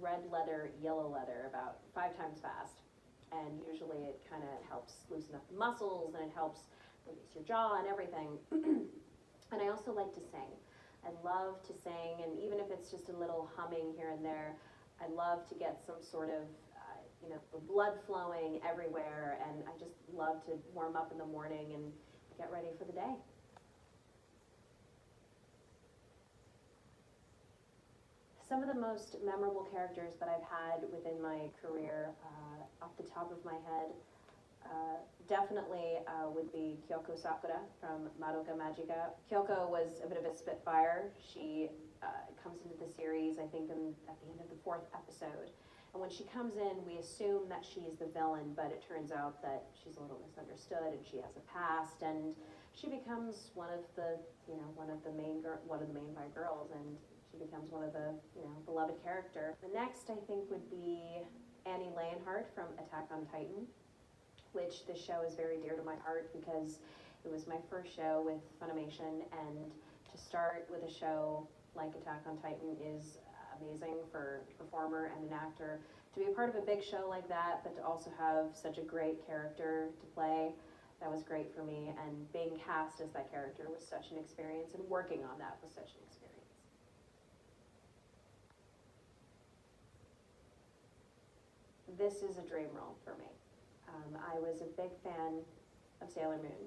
red leather, yellow leather about 5 times fast. And usually it kind of helps loosen up the muscles and it helps release your jaw and everything. And I also like to sing. I love to sing, and even if it's just a little humming here and there, I love to get some sort of, the blood flowing everywhere, and I just love to warm up in the morning and get ready for the day. Some of the most memorable characters that I've had within my career, off the top of my head, definitely would be Kyoko Sakura from Madoka Magica. Kyoko was a bit of a spitfire. She comes into the series, I think, at the end of the 4th episode. And when she comes in, we assume that she's the villain, but it turns out that she's a little misunderstood and she has a past, and she becomes one of the main 5 girls, and she becomes one of the, beloved character. The next, I think, would be Annie Leonhardt from Attack on Titan, which this show is very dear to my heart because it was my first show with Funimation, and to start with a show like Attack on Titan is amazing for a performer and an actor. To be a part of a big show like that, but to also have such a great character to play, that was great for me, and being cast as that character was such an experience, and working on that was such an experience. This is a dream role for me. I was a big fan of Sailor Moon.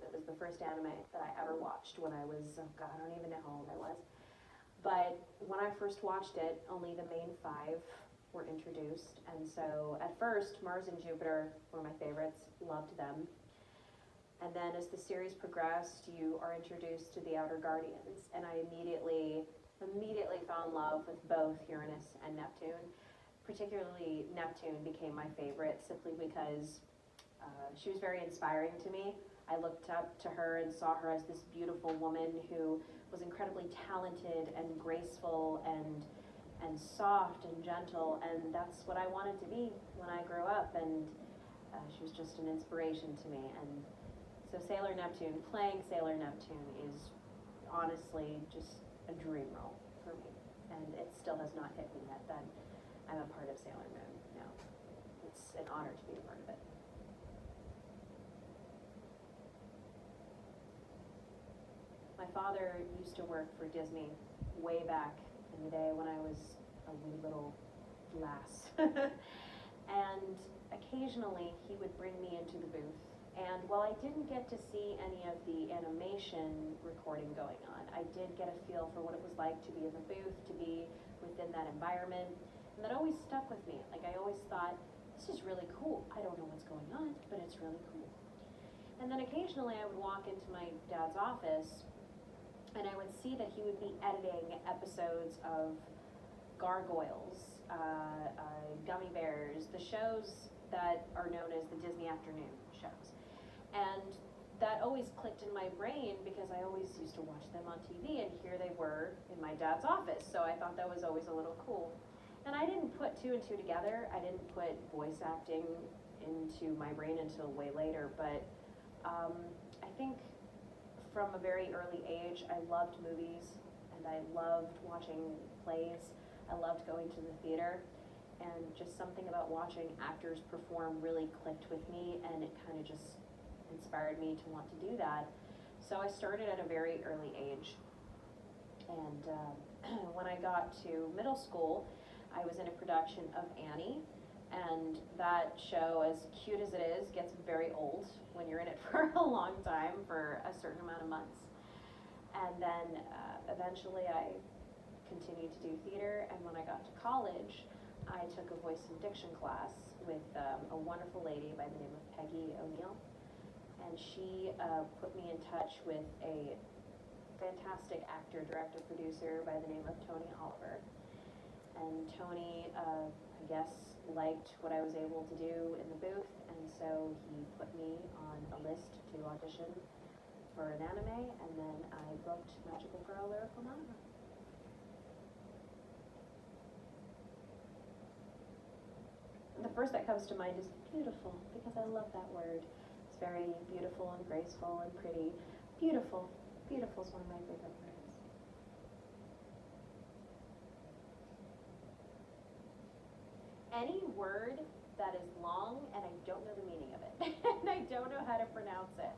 It was the first anime that I ever watched when I was, I don't even know how old I was. But when I first watched it, only the main 5 were introduced. And so at first, Mars and Jupiter were my favorites, loved them. And then as the series progressed, you are introduced to the Outer Guardians. And I immediately fell in love with both Uranus and Neptune. Particularly Neptune became my favorite simply because she was very inspiring to me. I looked up to her and saw her as this beautiful woman who was incredibly talented and graceful and soft and gentle, and that's what I wanted to be when I grew up, and she was just an inspiration to me. And so playing Sailor Neptune is honestly just a dream role for me, and it still has not hit me yet that I'm a part of Sailor Moon. No, it's an honor to be a part of it. My father used to work for Disney way back in the day when I was a wee little lass. And occasionally he would bring me into the booth. And while I didn't get to see any of the animation recording going on, I did get a feel for what it was like to be in the booth, to be within that environment. And that always stuck with me. Like, I always thought, this is really cool. I don't know what's going on, but it's really cool. And then occasionally I would walk into my dad's office and I would see that he would be editing episodes of Gargoyles, Gummy Bears, the shows that are known as the Disney Afternoon shows. And that always clicked in my brain because I always used to watch them on TV, and here they were in my dad's office. So I thought that was always a little cool. And I didn't put 2 and 2 together. I didn't put voice acting into my brain until way later, but I think from a very early age, I loved movies, and I loved watching plays. I loved going to the theater, and just something about watching actors perform really clicked with me, and it kind of just inspired me to want to do that. So I started at a very early age, and when I got to middle school, I was in a production of Annie, and that show, as cute as it is, gets very old when you're in it for a long time, for a certain amount of months. And then eventually I continued to do theater, and when I got to college, I took a voice and diction class with a wonderful lady by the name of Peggy O'Neill, and she put me in touch with a fantastic actor, director, producer by the name of Tony Oliver. And Tony, I guess, liked what I was able to do in the booth, and so he put me on a list to audition for an anime, and then I booked Magical Girl Lyrical Manga. The first that comes to mind is beautiful, because I love that word. It's very beautiful and graceful and pretty. Beautiful. Beautiful is one of my favorite words. any word that is long and I don't know the meaning of it, and I don't know how to pronounce it,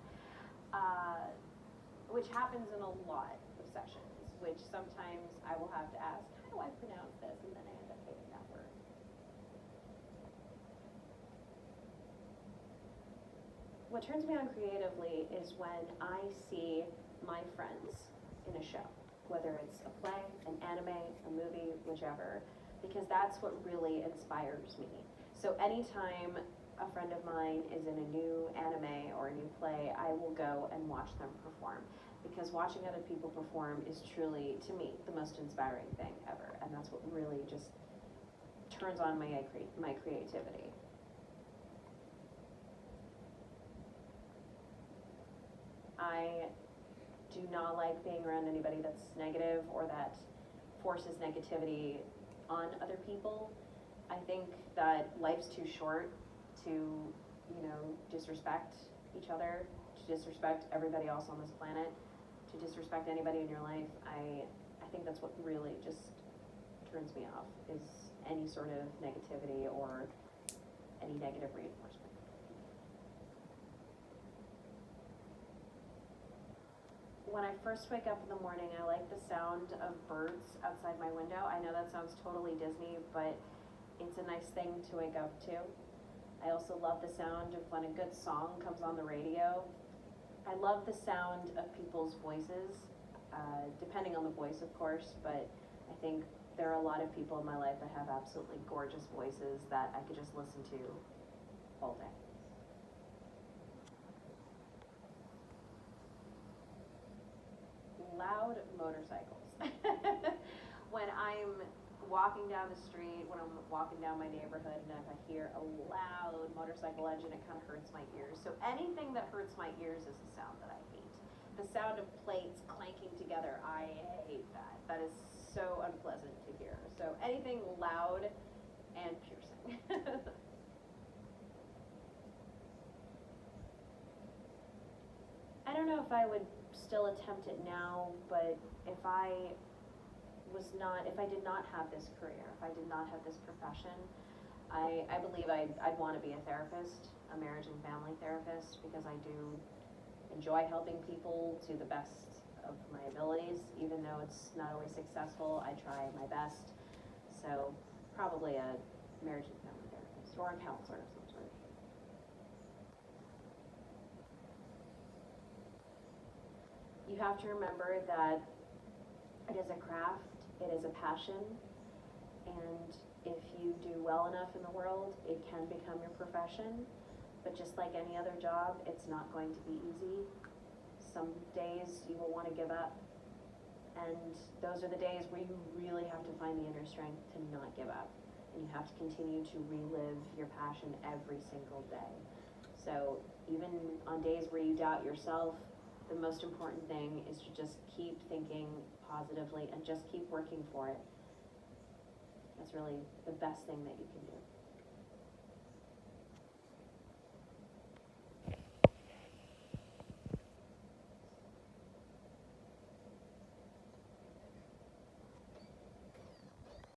which happens in a lot of sessions, which sometimes I will have to ask, how do I pronounce this? And then I end up hating that word. What turns me on creatively is when I see my friends in a show, whether it's a play, an anime, a movie, whichever, because that's what really inspires me. So anytime a friend of mine is in a new anime or a new play, I will go and watch them perform. Because watching other people perform is truly, to me, the most inspiring thing ever. And that's what really just turns on my creativity. I do not like being around anybody that's negative or that forces negativity on other people. I think that life's too short to, disrespect each other, to disrespect everybody else on this planet, to disrespect anybody in your life. I think that's what really just turns me off, is any sort of negativity or any negative reinforcement. When I first wake up in the morning, I like the sound of birds outside my window. I know that sounds totally Disney, but it's a nice thing to wake up to. I also love the sound of when a good song comes on the radio. I love the sound of people's voices, depending on the voice, of course, but I think there are a lot of people in my life that have absolutely gorgeous voices that I could just listen to all day. Loud motorcycles. When I'm walking down the street, when I'm walking down my neighborhood, and if I hear a loud motorcycle engine, it kind of hurts my ears. So anything that hurts my ears is the sound that I hate. The sound of plates clanking together, I hate that. That is so unpleasant to hear. So anything loud and piercing. I don't know if I would still attempt it now, but if I did not have this career, if I did not have this profession, I believe I'd want to be a therapist, a marriage and family therapist, because I do enjoy helping people to the best of my abilities. Even though it's not always successful, I try my best. So probably a marriage and family therapist or a counselor of some sort. You have to remember that it is a craft, it is a passion, and if you do well enough in the world, it can become your profession. But just like any other job, it's not going to be easy. Some days you will want to give up, and those are the days where you really have to find the inner strength to not give up. And you have to continue to relive your passion every single day. So even on days where you doubt yourself, the most important thing is to just keep thinking positively and just keep working for it. That's really the best thing that you can do.